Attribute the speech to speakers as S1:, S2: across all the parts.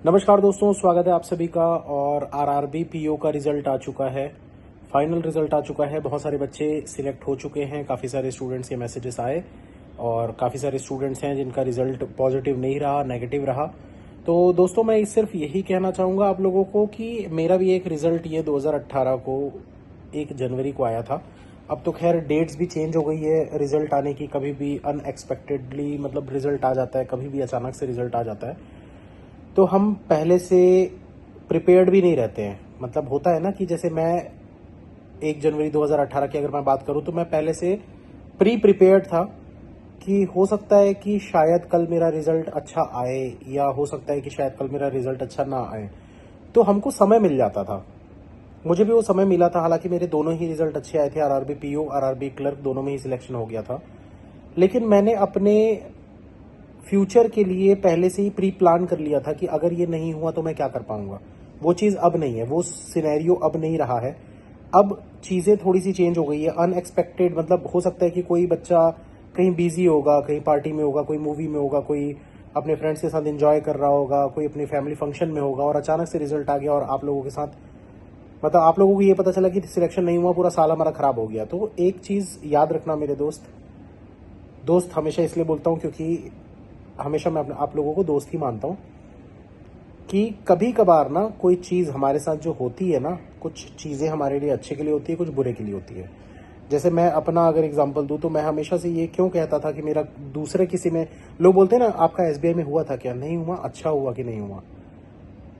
S1: नमस्कार दोस्तों, स्वागत है आप सभी का। और आरआरबी पीओ का रिजल्ट आ चुका है, फाइनल रिजल्ट आ चुका है। बहुत सारे बच्चे सिलेक्ट हो चुके हैं, काफ़ी सारे स्टूडेंट्स के मैसेजेस आए और काफ़ी सारे स्टूडेंट्स हैं जिनका रिजल्ट पॉजिटिव नहीं रहा, नेगेटिव रहा। तो दोस्तों मैं सिर्फ यही कहना चाहूँगा आप लोगों को कि मेरा भी एक रिजल्ट ये 2018 को 1 जनवरी को आया था। अब तो खैर डेट्स भी चेंज हो गई है रिजल्ट आने की, कभी भी अनएक्सपेक्टेडली मतलब रिजल्ट आ जाता है, कभी भी अचानक से रिजल्ट आ जाता है। तो हम पहले से प्रिपेयर्ड भी नहीं रहते हैं। मतलब होता है ना कि जैसे मैं 1 जनवरी 2018 की अगर मैं बात करूं तो मैं पहले से प्रिपेयर्ड था कि हो सकता है कि शायद कल मेरा रिजल्ट अच्छा आए या हो सकता है कि शायद कल मेरा रिजल्ट अच्छा ना आए। तो हमको समय मिल जाता था, मुझे भी वो समय मिला था। हालांकि मेरे दोनों ही रिजल्ट अच्छे आए थे, आरआरबी पीओ आरआरबी क्लर्क दोनों में ही सिलेक्शन हो गया था। लेकिन मैंने अपने फ्यूचर के लिए पहले से ही प्री प्लान कर लिया था कि अगर ये नहीं हुआ तो मैं क्या कर पाऊंगा। वो चीज़ अब नहीं है, वो सिनेरियो अब नहीं रहा है। अब चीज़ें थोड़ी सी चेंज हो गई है, अनएक्सपेक्टेड। मतलब हो सकता है कि कोई बच्चा कहीं बिजी होगा, कहीं पार्टी में होगा, कोई मूवी में होगा, कोई अपने फ्रेंड्स के साथ एंजॉय कर रहा होगा, कोई अपनी फैमिली फंक्शन में होगा और अचानक से रिजल्ट आ गया और आप लोगों के साथ मतलब आप लोगों को ये पता चला कि सिलेक्शन नहीं हुआ, पूरा साल हमारा खराब हो गया। तो एक चीज़ याद रखना मेरे दोस्त हमेशा इसलिए बोलता हूँ क्योंकि हमेशा मैं आप लोगों को दोस्त ही मानता हूँ कि कभी कभार ना कोई चीज़ हमारे साथ जो होती है ना, कुछ चीज़ें हमारे लिए अच्छे के लिए होती है, कुछ बुरे के लिए होती है। जैसे मैं अपना अगर एग्जांपल दूं तो मैं हमेशा से ये क्यों कहता था कि मेरा दूसरे किसी में, लोग बोलते हैं ना आपका एसबीआई में हुआ था क्या, नहीं हुआ, अच्छा हुआ कि नहीं हुआ।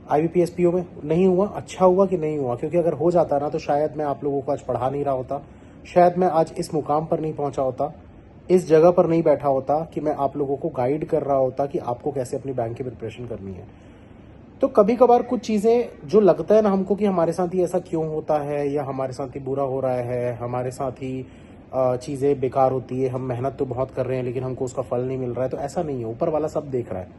S1: आईबीपीएस पीओ में नहीं हुआ, अच्छा हुआ कि नहीं हुआ। क्योंकि अगर हो जाता ना तो शायद मैं आप लोगों को आज पढ़ा नहीं रहा होता, शायद मैं आज इस मुकाम पर नहीं पहुंचा होता, इस जगह पर नहीं बैठा होता कि मैं आप लोगों को गाइड कर रहा होता कि आपको कैसे अपनी बैंक की प्रिपरेशन करनी है। तो कभी कभार कुछ चीज़ें जो लगता है ना हमको कि हमारे साथ ही ऐसा क्यों होता है या हमारे साथ ही बुरा हो रहा है, हमारे साथ ही चीज़ें बेकार होती है, हम मेहनत तो बहुत कर रहे हैं लेकिन हमको उसका फल नहीं मिल रहा है। तो ऐसा नहीं है, ऊपर वाला सब देख रहा है।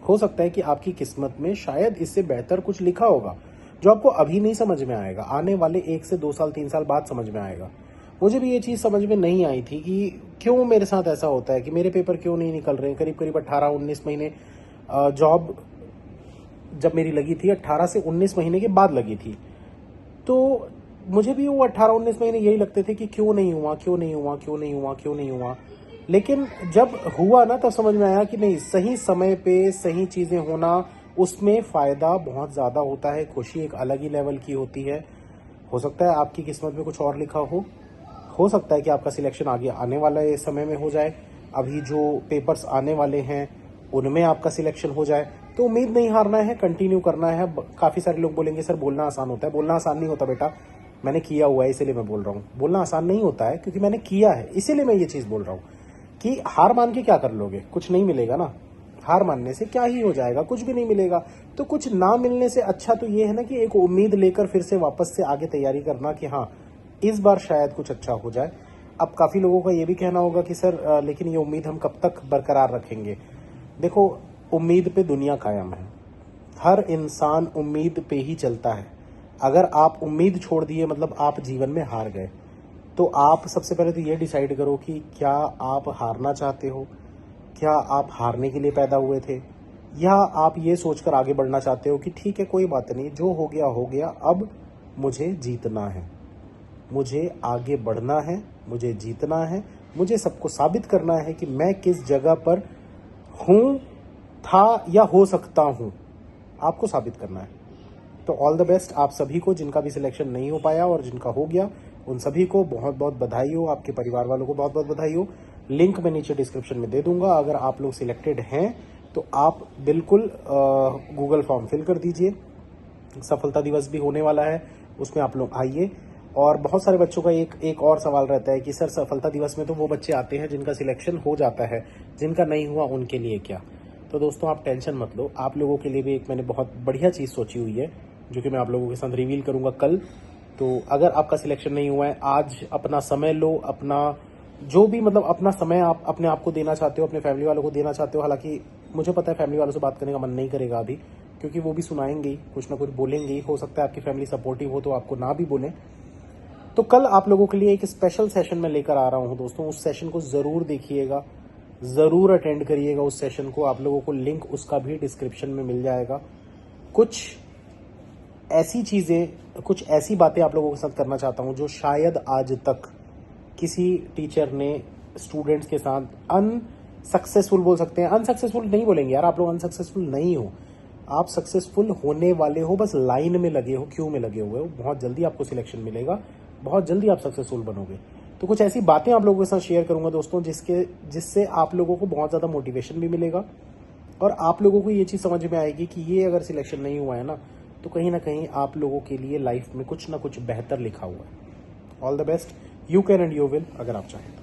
S1: हो सकता है कि आपकी किस्मत में शायद इससे बेहतर कुछ लिखा होगा जो आपको अभी नहीं समझ में आएगा, आने वाले 1 से 2 साल 3 साल बाद समझ में आएगा। मुझे भी ये चीज़ समझ में नहीं आई थी कि क्यों मेरे साथ ऐसा होता है, कि मेरे पेपर क्यों नहीं निकल रहे हैं। करीब करीब 18-19 महीने जॉब जब मेरी लगी थी 18 से 19 महीने के बाद लगी थी। तो मुझे भी वो 18-19 महीने यही लगते थे कि क्यों नहीं हुआ, क्यों नहीं हुआ, क्यों नहीं हुआ, क्यों नहीं हुआ। लेकिन जब हुआ ना तब समझ में आया कि नहीं, सही समय पे सही चीज़ें होना, उसमें फ़ायदा बहुत ज़्यादा होता है, खुशी एक अलग ही लेवल की होती है। हो सकता है आपकी किस्मत में कुछ और लिखा हो सकता है कि आपका सिलेक्शन आगे आने वाले समय में हो जाए, अभी जो पेपर्स आने वाले हैं उनमें आपका सिलेक्शन हो जाए। तो उम्मीद नहीं हारना है, कंटिन्यू करना है। काफ़ी सारे लोग बोलेंगे सर बोलना आसान होता है, बोलना आसान नहीं होता बेटा, मैंने किया हुआ है इसीलिए मैं बोल रहा हूँ। बोलना आसान नहीं होता है क्योंकि मैंने किया है, इसीलिए मैं ये चीज़ बोल रहा हूँ कि हार मान के क्या कर लोगे, कुछ नहीं मिलेगा ना। हार मानने से क्या ही हो जाएगा, कुछ भी नहीं मिलेगा। तो कुछ ना मिलने से अच्छा तो ये है ना कि एक उम्मीद लेकर फिर से वापस से आगे तैयारी करना कि हाँ इस बार शायद कुछ अच्छा हो जाए। अब काफ़ी लोगों का ये भी कहना होगा कि सर लेकिन ये उम्मीद हम कब तक बरकरार रखेंगे। देखो, उम्मीद पे दुनिया कायम है, हर इंसान उम्मीद पे ही चलता है। अगर आप उम्मीद छोड़ दिए मतलब आप जीवन में हार गए। तो आप सबसे पहले तो ये डिसाइड करो कि क्या आप हारना चाहते हो, क्या आप हारने के लिए पैदा हुए थे, या आप ये सोचकर आगे बढ़ना चाहते हो कि ठीक है कोई बात नहीं, जो हो गया, अब मुझे जीतना है, मुझे आगे बढ़ना है, मुझे जीतना है, मुझे सबको साबित करना है कि मैं किस जगह पर हूँ, था या हो सकता हूँ। आपको साबित करना है। तो ऑल द बेस्ट आप सभी को, जिनका भी सिलेक्शन नहीं हो पाया और जिनका हो गया उन सभी को बहुत बहुत बधाई हो, आपके परिवार वालों को बहुत बहुत बधाई हो। लिंक मैं नीचे डिस्क्रिप्शन में दे दूंगा। अगर आप लोग सिलेक्टेड हैं तो आप बिल्कुल गूगल फॉर्म फिल कर दीजिए। सफलता दिवस भी होने वाला है, उसमें आप लोग आइए। और बहुत सारे बच्चों का एक और सवाल रहता है कि सर सफलता दिवस में तो वो बच्चे आते हैं जिनका सिलेक्शन हो जाता है, जिनका नहीं हुआ उनके लिए क्या। तो दोस्तों आप टेंशन मत लो, आप लोगों के लिए भी एक मैंने बहुत बढ़िया चीज़ सोची हुई है जो कि मैं आप लोगों के साथ रिवील करूंगा कल। तो अगर आपका सिलेक्शन नहीं हुआ है, आज अपना समय लो, अपना जो भी मतलब अपना समय आप अपने आप को देना चाहते हो, अपने फैमिली वालों को देना चाहते हो। हालांकि मुझे पता है फैमिली वालों से बात करने का मन नहीं करेगा अभी, क्योंकि वो भी सुनाएंगे ही, कुछ ना कुछ बोलेंगे ही। हो सकता है आपकी फैमिली सपोर्टिव हो तो आपको ना भी बोले। तो कल आप लोगों के लिए एक स्पेशल सेशन में लेकर आ रहा हूं दोस्तों, उस सेशन को ज़रूर देखिएगा। ज़रूर अटेंड करिएगा उस सेशन को। आप लोगों को लिंक उसका भी डिस्क्रिप्शन में मिल जाएगा। कुछ ऐसी चीज़ें, कुछ ऐसी बातें आप लोगों के साथ करना चाहता हूँ जो शायद आज तक किसी टीचर ने स्टूडेंट्स के साथ अनसक्सेसफुल बोल सकते हैं, अनसक्सेसफुल नहीं बोलेंगे यार, आप लोग अनसक्सेसफुल नहीं हो, आप सक्सेसफुल होने वाले हो, बस लाइन में लगे हो, क्यू में लगे हुए हो। बहुत जल्दी आपको सिलेक्शन मिलेगा, बहुत जल्दी आप सक्सेसफुल बनोगे। तो कुछ ऐसी बातें आप लोगों के साथ शेयर करूंगा दोस्तों जिससे आप लोगों को बहुत ज़्यादा मोटिवेशन भी मिलेगा और आप लोगों को ये चीज़ समझ में आएगी कि ये अगर सिलेक्शन नहीं हुआ है ना, तो कहीं ना कहीं आप लोगों के लिए लाइफ में कुछ ना कुछ बेहतर लिखा हुआ है। All the best, you can and you will, अगर आप चाहें।